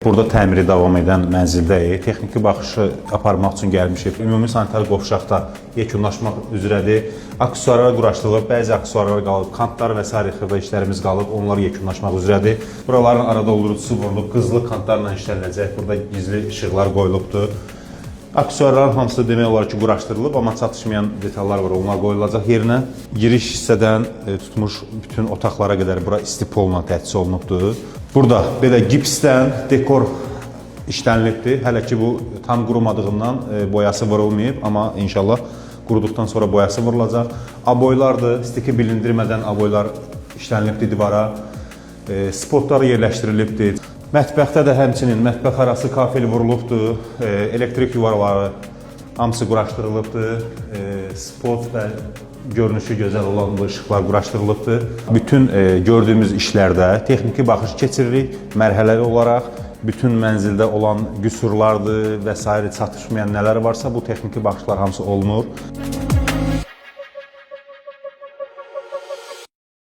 Burada təmiri davam edən mənzildəyik. Texniki baxışı aparmaq üçün gəlmişik. Ümumi sanitar qovşaqda yekunlaşmaq üzrədir. Aksesuarlar quraşdırılıb, bəzi aksesuarlar qalıb, kantlar və s. xırda işlərimiz qalıb, onlar yekunlaşmaq üzrədir. Buraların arada oldurucusu vurulub, qızılı kantlarla işlənəcək. Burada gizli işıqlar qoyulubdur. Aksesuarların hamısı demək olar ki, quraşdırılıb, amma çatışmayan detallar var, onlar qoyulacaq yerinə. Giriş hissədən tutmuş bütün otaqlara qədər bura istipolla təchiz olunubdur. Burada belə gipsdən dekor işlənilibdir. Hələ ki bu tam qurumadığından boyası vurulmayıb, amma inşallah quruduqdan sonra boyası vurulacaq. Aboylardır, stiki bilindirmədən aboylar işlənilibdir divara. Spotlar yerləşdirilibdir. Mətbəxdə də həmçinin mətbəx arası kafel vurulubdur. Elektrik yuvarları hamısı quraşdırılıbdır. Spot və görünüşü gözəl olan bu işıqlar quraşdırılıbdır. Bütün gördüyümüz işlərdə texniki baxış keçiririk. Mərhələli olaraq bütün mənzildə olan qüsurlardır və s. çatışmayan nələr varsa bu texniki baxışlar hamısı olunur.